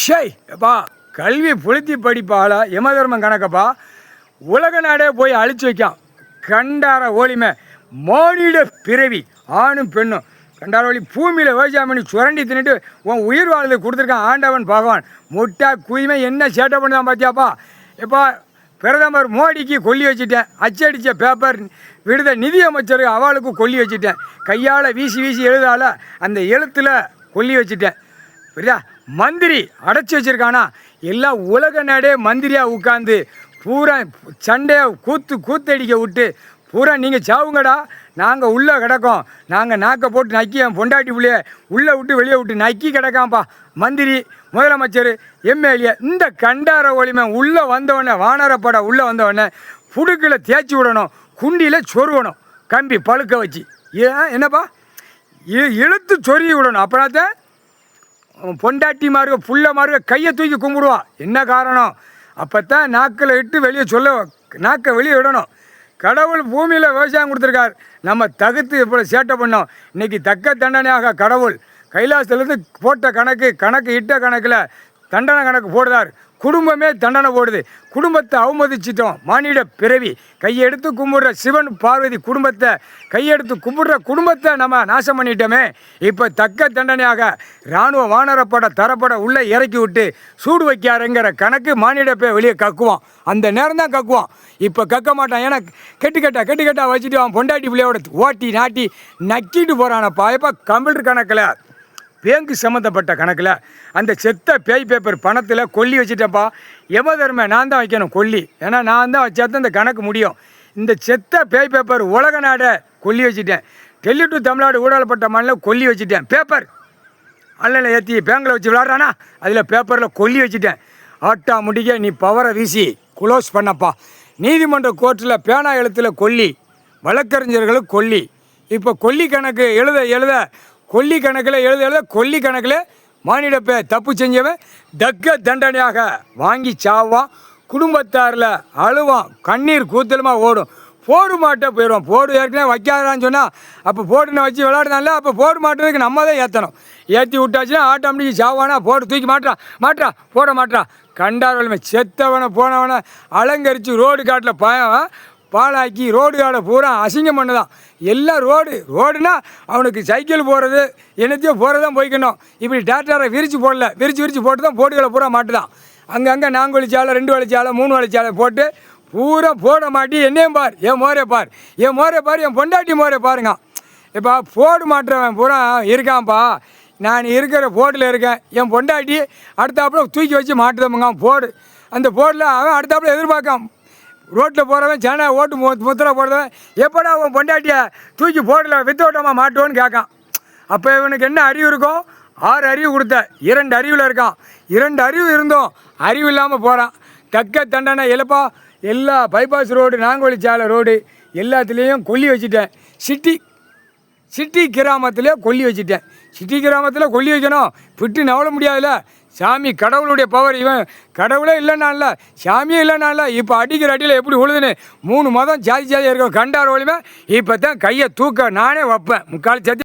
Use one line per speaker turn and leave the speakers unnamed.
shy அப்பா கல்வி புளுத்தி படிப்பால யமதர்மம் கணக்கப்பா உலக நாடே போய் அழிச்சு வைக்கான் கண்டார ஓலிமை மானிட பிறவி ஆணும் பெண்ணும் கண்டார ஒளி பூமியில் விவசாயம் பண்ணி சுரண்டி தின்னுட்டு உன் உயிர் வாழ்ந்து கொடுத்துருக்கான் ஆண்டவன் பகவான் முட்டா குயிமை என்ன சேட்டை பண்ணுதான் பார்த்தியாப்பா இப்போ பிரதமர் மோடிக்கு கொல்லி வச்சுட்டேன் அச்சடித்த பேப்பர் விடுத நிதியமைச்சர் அவளுக்கு கொல்லி வச்சுட்டேன் கையால் வீசி வீசி எழுதால அந்த எழுத்தில் கொல்லி வச்சுட்டேன் புரியுதா மந்திரி அடைச்சி வச்சுருக்கானா எல்லாம் உலக நாடே மந்திரியாக உட்காந்து பூரா சண்டையை கூத்தடிக்க விட்டு பூரா நீங்கள் சாவுங்கடா நாங்கள் உள்ளே கிடக்கோம் நாங்கள் நாக்கை போட்டு நக்கி என் பொண்டாட்டி பிள்ளைய உள்ளே விட்டு வெளியே விட்டு நக்கி கிடக்காம்ப்பா மந்திரி முதலமைச்சர் எம்எல்ஏ இந்த கண்டார ஒளிமை உள்ளே வந்தவொடனே வானரப்பட உள்ளே வந்தவொடனே புடுக்கில் தேய்ச்சி விடணும் குண்டியில் சொருவணும் கம்பி பழுக்க வச்சு ஏன் என்னப்பா இழுத்து சொருகி விடணும் அப்படின்னாத்தான் பொண்டாட்டி மார்க புள்ள மார்க கையை தூக்கி கும்பிடுவா என்ன காரணம் அப்போ தான் நாக்கில் இட்டு வெளியே சொல்ல நாக்கை வெளியே விடணும் கடவுள் பூமியில் விவசாயம் கொடுத்துருக்கார் நம்ம தகுத்து இப்போ சேட்டை பண்ணோம் இன்றைக்கி தக்க தண்டனையாக கடவுள் கைலாசத்துலேருந்து போட்ட கணக்கு இட்ட கணக்கில் தண்டனை கணக்கு போடுதார் குடும்பமே தண்டனை போடுது குடும்பத்தை அவமதிச்சிட்டோம் மானிட பிறவி கையெடுத்து கும்பிட்ற சிவன் பார்வதி குடும்பத்தை கையெடுத்து கும்பிட்ற குடும்பத்தை நம்ம நாசம் பண்ணிட்டோமே இப்போ தக்க தண்டனையாக இராணுவ வானரப்பட தரப்பட உள்ளே இறக்கி விட்டு சூடு வைக்காருங்கிற கணக்கு மானிட போய் வெளியே கக்குவான் அந்த நேரம் தான் கக்குவான் இப்போ கக்க மாட்டான் ஏன்னா கெட்டு வச்சுட்டு அவன் பொண்டாட்டி பிள்ளையோட ஓட்டி நாட்டி நக்கிட்டு போகிறானப்பா இப்போ கம்ப்யூட்டர் கணக்கில் பேங்கு சம்மந்தப்பட்ட கணக்கில் அந்த செத்த பேய் பேப்பர் பணத்தில் கொல்லி வச்சுட்டேன்ப்பா யமதர்ம நான் தான் வைக்கணும் கொல்லி ஏன்னா நான் தான் வச்சா தான் இந்த கணக்கு முடியும் இந்த செத்த பேய் பேப்பர் உலக நாடை கொல்லி வச்சுட்டேன் டெல்லி டு தமிழ்நாடு ஊழல்பட்ட மண்ணில் கொல்லி வச்சுட்டேன் பேப்பர் ஆன்லைனில் ஏற்றி பேங்கில் வச்சு விளாட்றானா அதில் பேப்பரில் கொல்லி வச்சுட்டேன் ஆட்டா முடிக்க நீ பவரை வீசி குளோஸ் பண்ணப்பா நீதிமன்ற கோர்ட்டில் பேனா எழுத்தில் கொல்லி வழக்கறிஞர்களுக்கு கொல்லி இப்போ கொல்லி கணக்கு எழுத கொல்லி கணக்கில் எழுத கொல்லி கணக்கில் மானிடப்பை தப்பு செஞ்சவன் தக்க தண்டனையாக வாங்கி சாவான் குடும்பத்தாரில் அழுவான் கண்ணீர் கூத்தலுமாக ஓடும் போடு மாட்டை போயிடுவான் போடு ஏற்கனவே வைக்காதான்னு சொன்னால் அப்போ போடுன்னு வச்சு விளாடுனால அப்போ போடு மாட்டுறதுக்கு நம்ம தான் ஏற்றணும் ஏற்றி விட்டாச்சுன்னா ஆட்டோமேட்டிக்கு சாவானா போடு தூக்கி மாட்டா போட மாட்டா கண்டார் செத்தவனை போனவனை அலங்கரித்து ரோடு காட்டில் பாலாக்கி ரோடு காடை பூரா அசிங்கம் பண்ணுதான் எல்லாம் ரோடுனா அவனுக்கு சைக்கிள் போகிறது என்னத்தையோ போகிறதான் போய்க்கணும் இப்படி டிராக்டரை விரித்து போட்டு தான் போட்டுகளை பூரா மாட்டுதான் அங்கங்கே 4 வழிச்சாலை 2 வழிச்சாலை 3 வழிச்சாலை போட்டு பூரா போட மாட்டி என்னையும் பார் என் மோரே பார் என் பொண்டாட்டி மோரே பாருங்க இப்போ போடு மாட்டுறவன் பூரா இருக்கான்ப்பா நான் இருக்கிற போட்டில் இருக்கேன் என் பொண்டாட்டி அடுத்தாப்புல தூக்கி வச்சு மாட்டுதமுங்க போடு அந்த போட்டில் அவன் அடுத்தாப்புல எதிர்பார்க்கான் ரோட்டில் போகிறவன் சேனை ஓட்டு முத்திரை போடுறவன் எப்படா அவன் பொண்டாட்டியை தூக்கி போடல வித்தோட்டமாக மாட்டோன்னு கேட்கான் அப்போ இவனுக்கு என்ன அறிவு இருக்கும் 6 அறிவு கொடுத்த 2 அறிவில் இருக்கான் 2 அறிவு இருந்தோம் அறிவு இல்லாமல் போகிறான் தக்க தண்டனை எழுப்பா எல்லா பைபாஸ் ரோடு 4 வழிச்சாலை ரோடு எல்லாத்துலேயும் கொல்லி வச்சுட்டேன் சிட்டி கிராமத்தில் கொல்லி வச்சுட்டேன் சிட்டி கிராமத்தில் கொல்லி வைக்கணும் விட்டு நவள முடியாதுல்ல சாமி கடவுளுடைய பவர் இவன் கடவுளே இல்லைனால சாமியே இல்லைனால இப்போ அடிக்கிற அடியில் எப்படி உழுதுன்னு 3 மதம் ஜாதியாக இருக்கும் கண்டார் ஒளிமை இப்போ தான் கையை தூக்க நானே வைப்பேன் 3/4 சத்தி